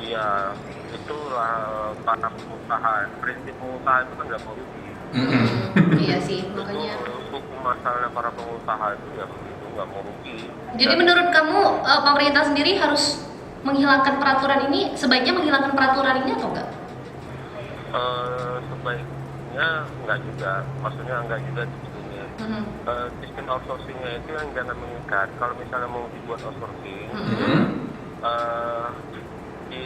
Iya, itulah para pengusaha. Prinsip pengusaha itu kan nggak mau rugi. Iya sih, Itu makanya. hukum masalahnya para pengusaha itu ya begitu, nggak mau rugi. Jadi Dan menurut kamu pemerintah sendiri harus menghilangkan peraturan ini, sebaiknya menghilangkan peraturan ini atau enggak? sebaiknya nggak juga, maksudnya nggak juga sebetulnya. Mhm. Sistem outsourcingnya itu yang jangan mengikat. Kalau misalnya mau dibuat outsourcing, eh, di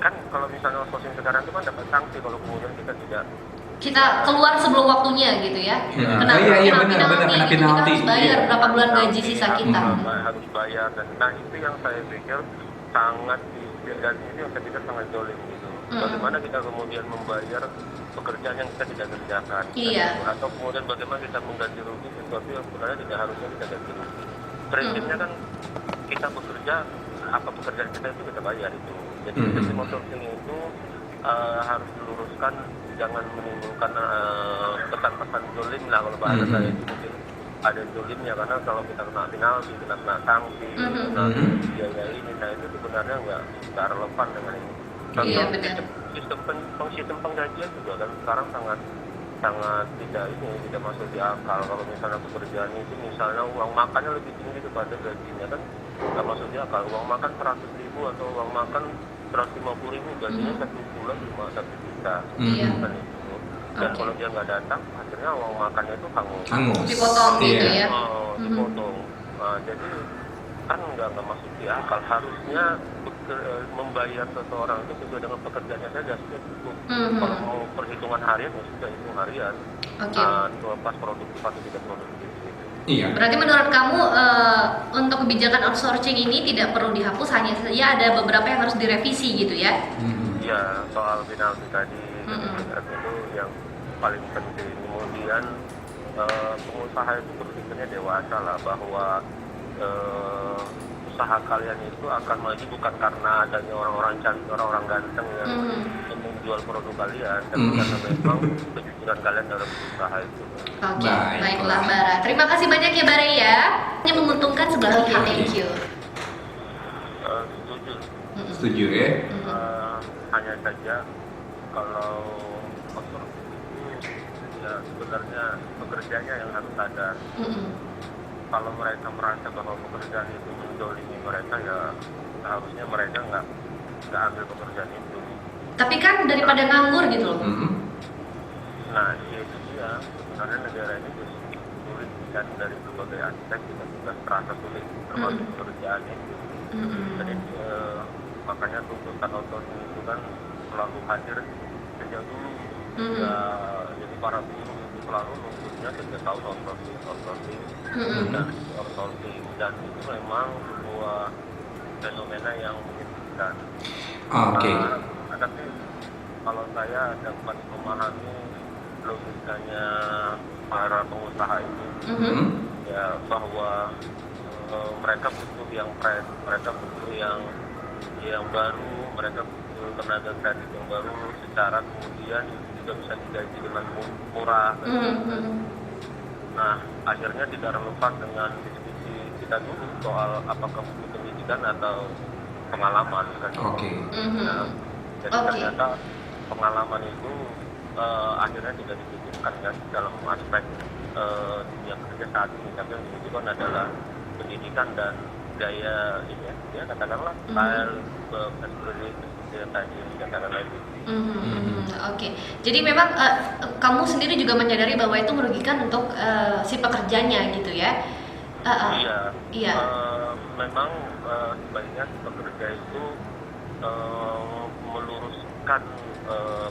kan kalau misalnya outsourcing sekarang itu kan dapat sanksi kalau kemudian kita tidak. Kita keluar sebelum waktunya gitu ya. Iya. Kena, Iya, kena benar, penalti, kena gitu. Kita penalti. harus bayar Iya, berapa bulan penalti, gaji sisa kita. harus bayar, dan nah itu yang saya pikir sangat dan itu yang saya pikir sangat jolim gitu. Bagaimana kita kemudian membayar pekerjaan yang kita tidak kerjakan, Iya. atau kemudian bagaimana kita mengganti rugi sesuatu yang sebenarnya tidak harusnya kita ganti rugi. Prinsipnya kan kita bekerja, apa pekerjaan kita itu kita bayar itu. Jadi sistem outsourcing itu harus diluruskan, jangan menimbulkan pesan-pesan jolim lah kalau bahasa saya itu mungkin ada jolimnya, karena kalau kita kena penalti, kita kena sanksi, kena biaya ini, nah itu sebenarnya nggak relevan dengan ini. Iya, Contoh benar. sistem penggajian juga kan sekarang sangat tidak masuk di akal. Kalau misalnya pekerjaan itu misalnya uang makannya lebih tinggi daripada gajinya, kan nggak masuk di akal. Uang makan 100.000 atau uang makan 150.000, gajinya 1 bulan cuma 1 juta. Iya. Kan itu. Dan kalau dia nggak datang, akhirnya uang makannya itu hangus. Dipotong gitu Iya. ya. Dipotong. Nah, jadi kan nggak masuk di akal. Harusnya membayar seseorang itu sesuai dengan pekerjaannya saja sudah cukup. Kalau mau perhitungan harian ya sudah hitung harian. Oke. Pas produktif atau tidak produktif. Iya. Berarti menurut kamu untuk kebijakan outsourcing ini tidak perlu dihapus, hanya saja ada beberapa yang harus direvisi gitu ya? Ya, soal penalti tadi itu yang paling penting. Kemudian pengusaha itu berpikirnya dewasa lah, bahwa usaha kalian itu akan maju bukan karena adanya orang-orang cantik, orang-orang ganteng yang menjual produk kalian, tapi karena memang kejujuran kalian dalam berusaha itu. Oke, baiklah Bara. Terima kasih banyak ya Bara ya. Ini menguntungkan sebelah pihak. Thank you. Setuju. Setuju ya? Hanya saja kalau outsourcing itu ya sebenarnya pekerjanya yang harus sadar. Kalau mereka merasa bahwa pekerjaan itu mendolimi mereka, ya seharusnya mereka nggak ambil pekerjaan itu. Tapi kan daripada nganggur gitu loh. Nah, itu dia. Sebenarnya negara ini sulit kan dari berbagai aspek, juga terasa sulit, termasuk pekerjaan itu. Jadi makanya tuntutan outsourcing itu kan selalu hadir sejak dulu. Ya, jadi para buruh itu selalu nuntutnya sejak tahun outsourcing dan itu memang sebuah fenomena yang menyedihkan. Oke. Tapi kalau saya dapat memahami logikanya para pengusaha itu, ya bahwa mereka butuh yang fresh, mereka butuh yang baru, mereka butuh tenaga kreatif yang baru, secara kemudian juga bisa digaji dengan murah. Nah, akhirnya tidak relevan dengan diskusi kita dulu soal apakah butuh pendidikan atau pengalaman kan. Nah, jadi ternyata pengalaman itu akhirnya tidak dibutuhkan kan dalam aspek dunia kerja saat ini, tapi yang dibutuhkan adalah pendidikan dan gaya ini ya katakanlah style seperti yang tadi dikatakan lagi. Oke. Jadi memang kamu sendiri juga menyadari bahwa itu merugikan untuk si pekerjanya gitu ya? Iya. Memang sebaiknya pekerja itu meluruskan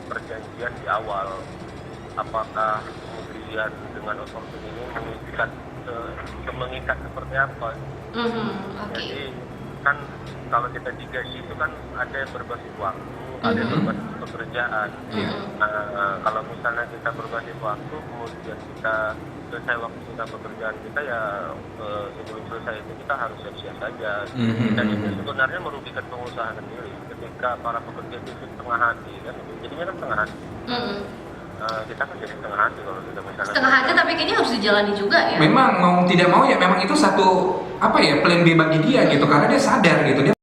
perjanjian di awal. Apakah kemudian dengan outsourcing ini mengikat seperti apa? Jadi kan kalau kita digaji itu kan ada yang berbasis waktu, ada yang berbasis pekerjaan. Nah, kalau misalnya kita berbasis waktu, kemudian kita selesai waktu kita pekerjaan kita, ya sebelum selesai itu kita harus siap-siap saja. Dan itu sebenarnya merugikan pengusaha sendiri ketika para pekerja itu setengah hati kan, jadinya kan setengah hati. Kita kan jadi setengah hati kalau kita misalnya setengah hati, tapi kayaknya harus dijalani juga ya. Memang mau tidak mau ya memang itu satu plan B bagi dia gitu, karena dia sadar gitu, dia